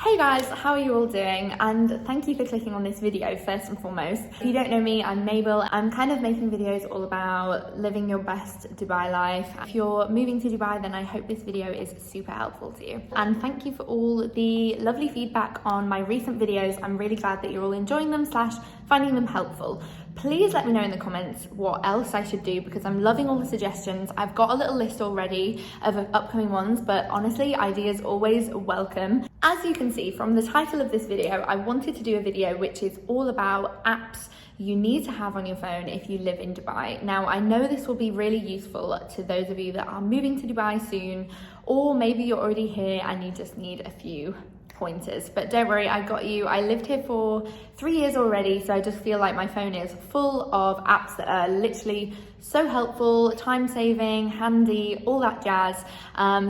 Hey guys, how are you all doing? And thank you for clicking on this video first and foremost. If you don't know me, I'm Mabel. I'm kind of making videos all about living your best Dubai life. If you're moving to Dubai, then I hope this video is super helpful to you. And thank you for all the lovely feedback on my recent videos. I'm really glad that you're all enjoying them / finding them helpful. Please let me know in the comments what else I should do because I'm loving all the suggestions. I've got a little list already of upcoming ones, but honestly, ideas always welcome. As you can see from the title of this video, I wanted to do a video which is all about apps you need to have on your phone if you live in Dubai. Now, I know this will be really useful to those of you that are moving to Dubai soon, or maybe you're already here and you just need a few pointers, but don't worry, I got you. I lived here for 3 years already, so I just feel like my phone is full of apps that are literally so helpful, time-saving, handy, all that jazz.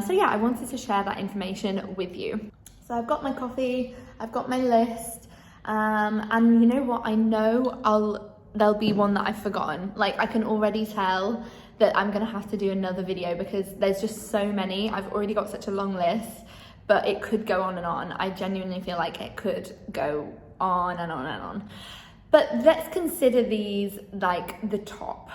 So yeah, I wanted to share that information with you. So I've got my coffee, I've got my list, and you know what? I know there'll be one that I've forgotten. Like, I can already tell that I'm gonna have to do another video because there's just so many. I've already got such a long list, but it could go on and on. I genuinely feel like it could go on and on and on. But let's consider these like the top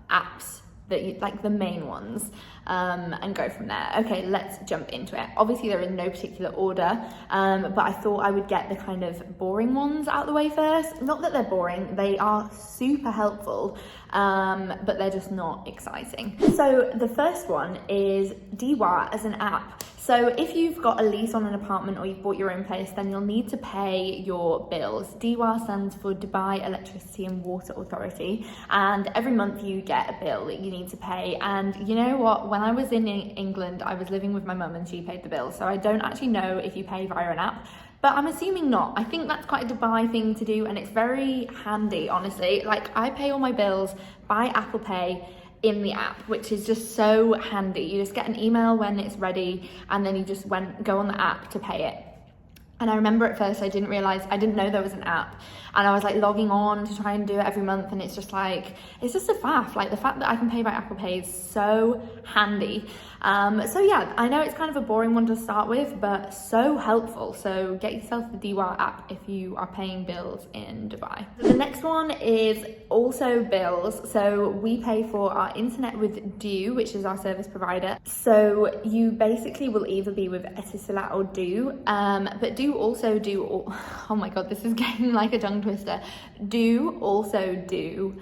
apps that you like, the main ones, and go from there. Okay, let's jump into it. Obviously they're in no particular order, but I thought I would get the kind of boring ones out of the way first. Not that they're boring, they are super helpful, but they're just not exciting. So the first one is Diwa as an app. So if you've got a lease on an apartment or you've bought your own place, then you'll need to pay your bills. DIWA stands for Dubai Electricity and Water Authority, and every month you get a bill that you need to pay. And you know what? When I was in England, I was living with my mum and she paid the bill. So I don't actually know if you pay via an app, but I'm assuming not. I think that's quite a Dubai thing to do, and it's very handy, honestly. Like, I pay all my bills by Apple Pay in the app, which is just so handy. You just get an email when it's ready and then you just go on the app to pay it. And I remember at first I didn't know there was an app, and I was like logging on to try and do it every month, and it's just a faff. Like, the fact that I can pay by Apple Pay is so handy. So yeah, I know it's kind of a boring one to start with, but so helpful. So get yourself the Diwa app if you are paying bills in Dubai. The next one is also bills. So we pay for our internet with Do, which is our service provider. So you basically will either be with Etisalat or Do, but Do also do, oh my god, this is getting like a tongue twister. Do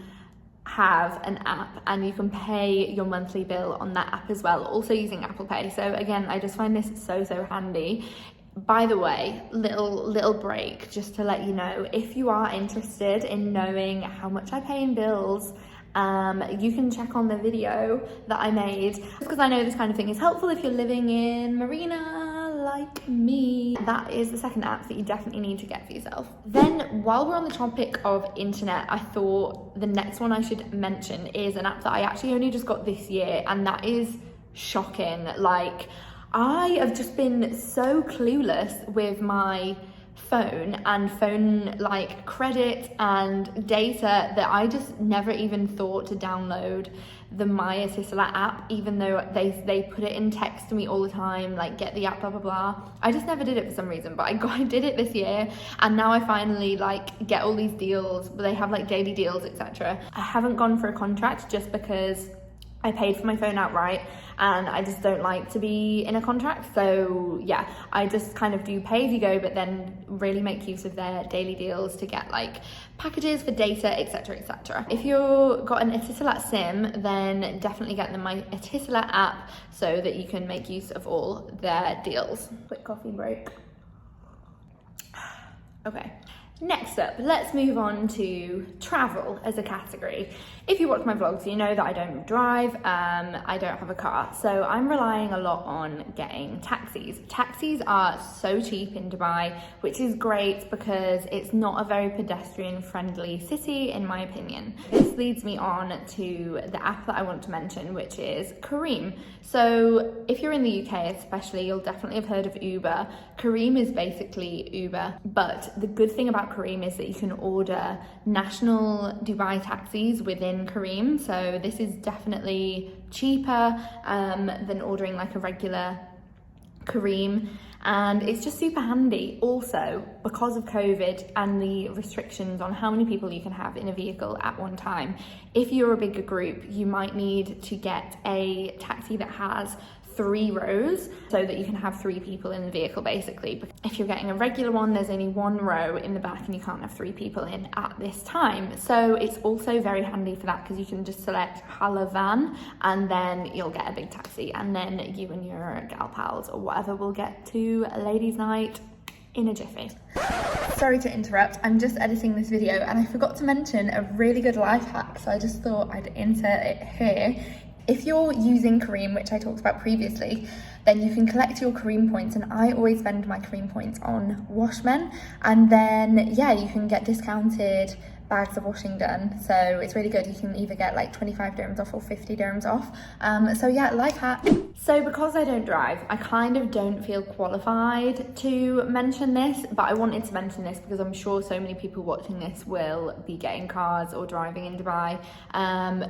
have an app, and you can pay your monthly bill on that app as well, also using Apple Pay. So again, I just find this so handy. By the way, little break just to let you know, if you are interested in knowing how much I pay in bills, you can check on the video that I made, because I know this kind of thing is helpful if you're living in Marina like me. That is the second app that you definitely need to get for yourself. Then, while we're on the topic of internet, I thought the next one I should mention is an app that I actually only just got this year, and that is shocking. Like, I have just been so clueless with my phone and phone like credit and data that I just never even thought to download the My Etisalat app, even though they put it in text to me all the time, like, get the app, blah blah blah. I just never did it for some reason, but I did it this year, and now I finally like get all these deals. They have like daily deals, etc. I haven't gone for a contract just because I paid for my phone outright, and I just don't like to be in a contract. So yeah, I just kind of do pay as you go, but then really make use of their daily deals to get like packages for data, etc, etc. If you've got an Etisalat SIM, then definitely get the My Etisalat app so that you can make use of all their deals. Quick coffee break. Okay. Next up, let's move on to travel as a category. If you watch my vlogs, you know that I don't drive, I don't have a car, so I'm relying a lot on getting taxis. Taxis are so cheap in Dubai, which is great because it's not a very pedestrian-friendly city, in my opinion. This leads me on to the app that I want to mention, which is Careem. So if you're in the UK especially, you'll definitely have heard of Uber. Careem is basically Uber, but the good thing about Careem is that you can order national Dubai taxis within Careem, so this is definitely cheaper than ordering like a regular Careem, and it's just super handy. Also, because of COVID and the restrictions on how many people you can have in a vehicle at one time, if you're a bigger group, you might need to get a taxi that has 3 rows so that you can have 3 people in the vehicle basically. If you're getting a regular one, there's only 1 row in the back and you can't have 3 people in at this time. So it's also very handy for that, because you can just select Hala van and then you'll get a big taxi, and then you and your gal pals or whatever will get to a ladies' night in a jiffy. Sorry to interrupt, I'm just editing this video and I forgot to mention a really good life hack, so I just thought I'd insert it here. If you're using Careem, which I talked about previously, then you can collect your Careem points, and I always spend my Careem points on Washmen, and then yeah, you can get discounted bags of washing done, so it's really good. You can either get like 25 dirhams off or 50 dirhams off. So yeah, life hack. So because I don't drive, I kind of don't feel qualified to mention this, but I wanted to mention this because I'm sure so many people watching this will be getting cars or driving in Dubai.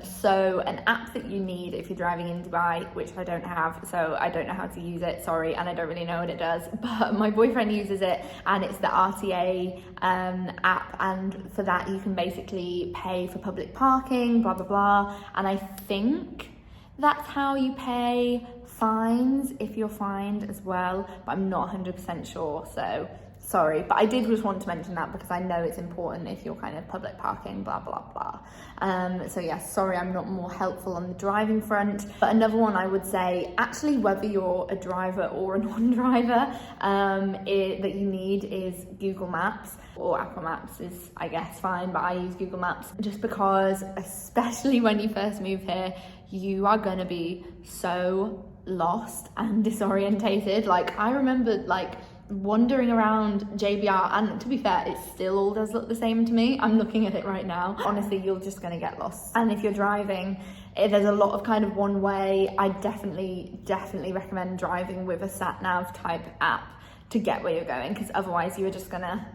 So an app that you need if you're driving in Dubai, which I don't have, so I don't know how to use it, sorry, and I don't really know what it does, but my boyfriend uses it, and it's the RTA app, and for that you can basically pay for public parking, blah blah blah, and I think that's how you pay fines if you're fined as well, but I'm not 100% sure, so sorry. But I did just want to mention that because I know it's important if you're kind of public parking, blah blah blah. So yeah, sorry I'm not more helpful on the driving front. But another one I would say, actually, whether you're a driver or a non-driver, that you need is Google Maps, or Apple Maps is, I guess, fine, but I use Google Maps just because, especially when you first move here, you are gonna be so lost and disorientated. Like, I remember like wandering around JBR, and to be fair, it still all does look the same to me. I'm looking at it right now. Honestly, you're just gonna get lost. And if you're driving, there's a lot of kind of one way. I definitely recommend driving with a sat nav type app to get where you're going, because otherwise you are just gonna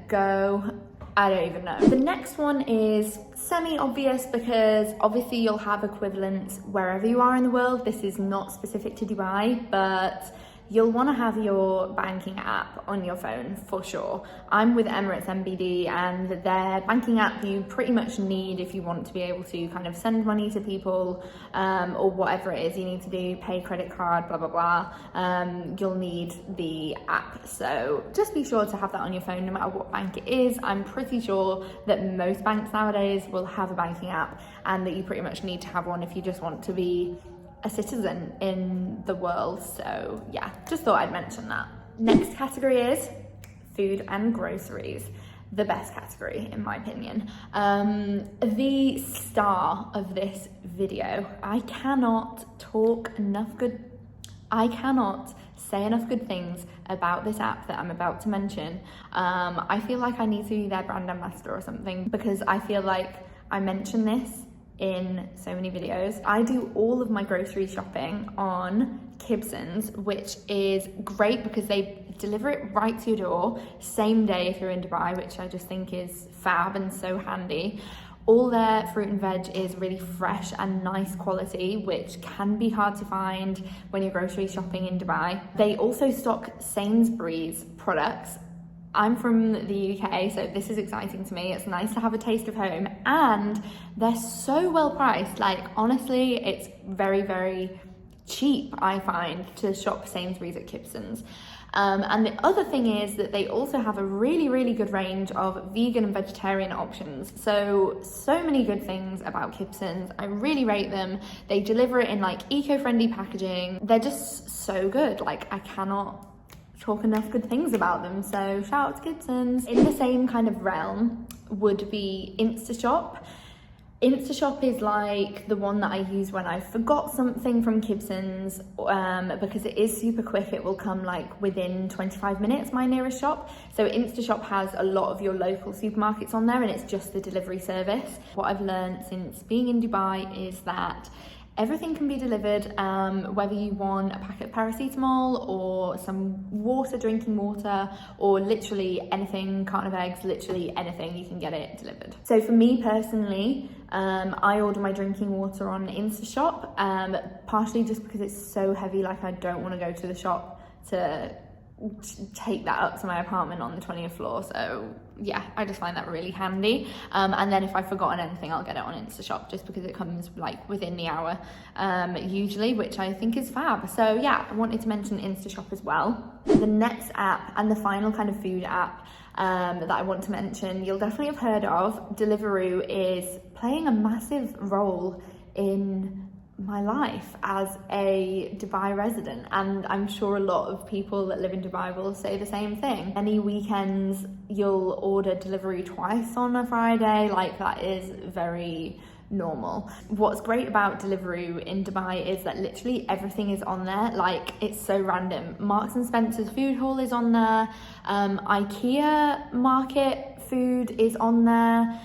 go, I don't even know. The next one is semi-obvious, because obviously you'll have equivalents wherever you are in the world. This is not specific to Dubai, but you'll want to have your banking app on your phone for sure. I'm with Emirates MBD, and their banking app you pretty much need if you want to be able to kind of send money to people, or whatever it is you need to do, pay credit card, blah blah blah. You'll need the app, so just be sure to have that on your phone no matter what bank it is. I'm pretty sure that most banks nowadays will have a banking app, and that you pretty much need to have one if you just want to be a citizen in the world. So yeah, just thought I'd mention that. Next category is food and groceries. The best category in my opinion. The star of this video. I cannot say enough good things about this app that I'm about to mention. I feel like I need to be their brand ambassador or something, because I feel like I mention this in so many videos. I do all of my grocery shopping on Kibsons, which is great because they deliver it right to your door same day if you're in Dubai, which I just think is fab and so handy. All their fruit and veg is really fresh and nice quality, which can be hard to find when you're grocery shopping in Dubai. They also stock Sainsbury's products. I'm from the UK, so this is exciting to me. It's nice to have a taste of home, and they're so well priced. Like, honestly, it's very, very cheap, I find, to shop Sainsbury's at Kibsons. And the other thing is that they also have a really, really good range of vegan and vegetarian options. So many good things about Kibsons. I really rate them. They deliver it in like eco-friendly packaging. They're just so good. Like, I cannot talk enough good things about them, so shout out to Kibsons. In the same kind of realm would be InstaShop. InstaShop is like the one that I use when I forgot something from Kibsons, because it is super quick. It will come like within 25 minutes, my nearest shop. So InstaShop has a lot of your local supermarkets on there, and it's just the delivery service. What I've learned since being in Dubai is that everything can be delivered, whether you want a packet of paracetamol or some water, drinking water, or literally anything, carton of eggs, literally anything, you can get it delivered. So for me personally, I order my drinking water on InstaShop, partially just because it's so heavy, like I don't want to go to the shop to take that up to my apartment on the 20th floor. So yeah, I just find that really handy. And then if I've forgotten anything, I'll get it on InstaShop, just because it comes like within the hour usually, which I think is fab. So yeah, I wanted to mention InstaShop as well. The next app, and the final kind of food app that I want to mention, you'll definitely have heard of. Deliveroo is playing a massive role in my life as a Dubai resident, and I'm sure a lot of people that live in Dubai will say the same thing. Many weekends you'll order Deliveroo twice on a Friday, like that is very normal. What's great about Deliveroo in Dubai is that literally everything is on there. Like, it's so random. Marks and Spencer's food hall is on there, IKEA market food is on there,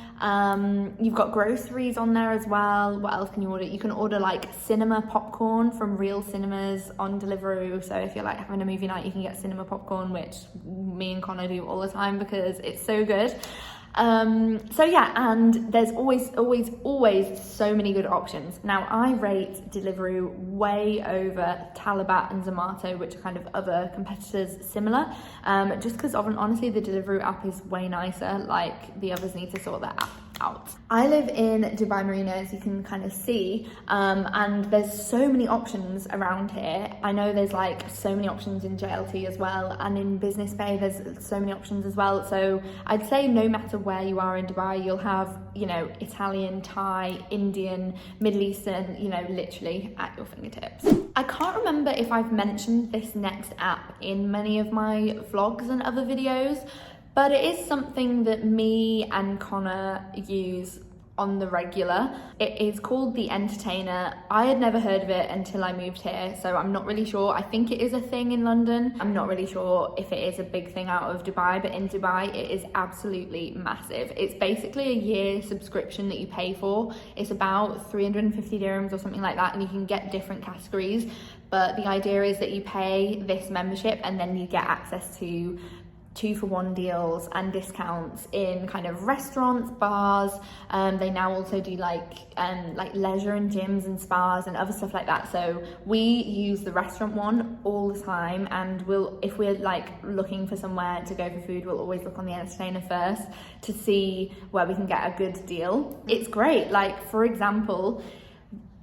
you've got Groceries on there as well. What else can you order? You can order like cinema popcorn from real cinemas on Deliveroo. So if you're like having a movie night, you can get cinema popcorn, which me and Connor do all the time because it's so good. So yeah, and there's always so many good options. Now, I rate Deliveroo way over Talabat and Zomato, which are kind of other competitors similar, just because honestly the Deliveroo app is way nicer. Like, the others need to sort their app out. I live in Dubai Marina, as you can kind of see, and there's so many options around here. I know there's like so many options in JLT as well, and in Business Bay there's so many options as well. So I'd say no matter where you are in Dubai, you'll have, you know, Italian, Thai, Indian, Middle Eastern, you know, literally at your fingertips. I can't remember if I've mentioned this next app in many of my vlogs and other videos, but it is something that me and Connor use on the regular. It is called The Entertainer. I had never heard of it until I moved here, so I'm not really sure. I think it is a thing in London. I'm not really sure if it is a big thing out of Dubai, but in Dubai it is absolutely massive. It's basically a year subscription that you pay for. It's about 350 dirhams or something like that, and you can get different categories. But the idea is that you pay this membership and then you get access to 2-for-1 deals and discounts in kind of restaurants, bars. They now also do like leisure and gyms and spas and other stuff like that. So we use the restaurant one all the time, and if we're like looking for somewhere to go for food, we'll always look on The Entertainer first to see where we can get a good deal. It's great. Like, for example,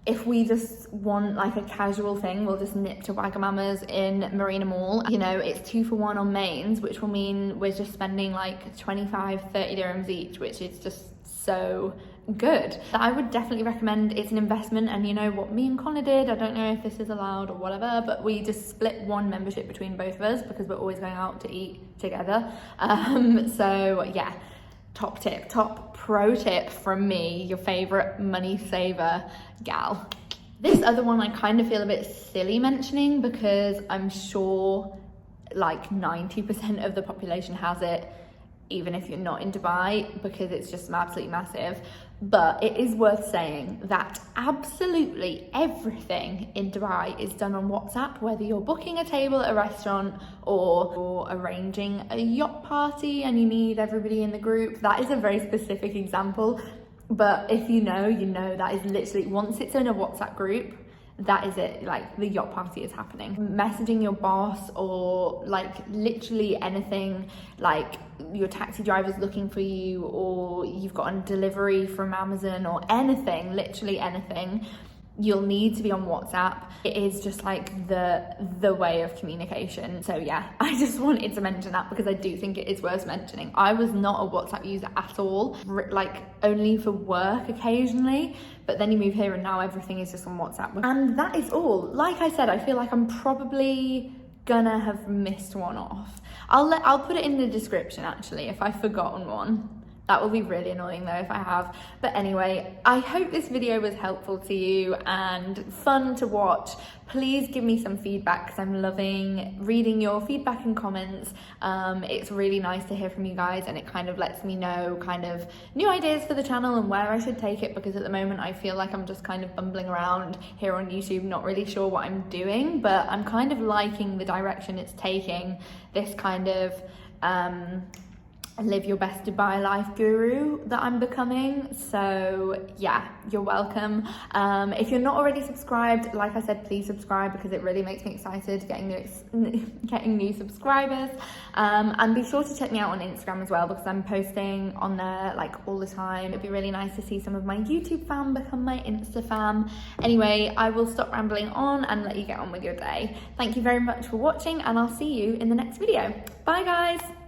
if we just want like a casual thing, we'll just nip to Wagamama's in Marina Mall. You know, it's 2-for-1 on mains, which will mean we're just spending like 25-30 dirhams each, which is just so good. I would definitely recommend. It's an investment, and you know what me and Connor did, I don't know if this is allowed or whatever, but we just split one membership between both of us because we're always going out to eat together. So yeah, top pro tip from me, your favorite money saver gal. This other one I kind of feel a bit silly mentioning because I'm sure like 90% of the population has it, even if you're not in Dubai, because it's just absolutely massive. But it is worth saying that absolutely everything in Dubai is done on WhatsApp, whether you're booking a table at a restaurant or arranging a yacht party and you need everybody in the group. That is a very specific example, but if you know, that is literally, once it's in a WhatsApp group, that is it. Like, the yacht party is happening. Messaging your boss, or like literally anything, like your taxi driver's looking for you, or you've got a delivery from Amazon, or anything, literally anything, you'll need to be on WhatsApp. It is just like the way of communication. So yeah, I just wanted to mention that because I do think it is worth mentioning. I was not a WhatsApp user at all, like only for work occasionally, but then you move here and now everything is just on WhatsApp. And that is all. Like I said, I feel like I'm probably gonna have missed one off. I'll put it in the description actually if I've forgotten one. That will be really annoying though if I have. But anyway, I hope this video was helpful to you and fun to watch. Please give me some feedback because I'm loving reading your feedback and comments. It's really nice to hear from you guys, and it kind of lets me know kind of new ideas for the channel and where I should take it, because at the moment I feel like I'm just kind of bumbling around here on YouTube, not really sure what I'm doing, but I'm kind of liking the direction it's taking, this kind of live your best Dubai life guru that I'm becoming. So yeah, you're welcome. If you're not already subscribed, like I said, please subscribe, because it really makes me excited getting new subscribers. And be sure to check me out on Instagram as well, because I'm posting on there like all the time. It'd be really nice to see some of my YouTube fam become my Insta fam. Anyway, I will stop rambling on and let you get on with your day. Thank you very much for watching, and I'll see you in the next video. Bye guys.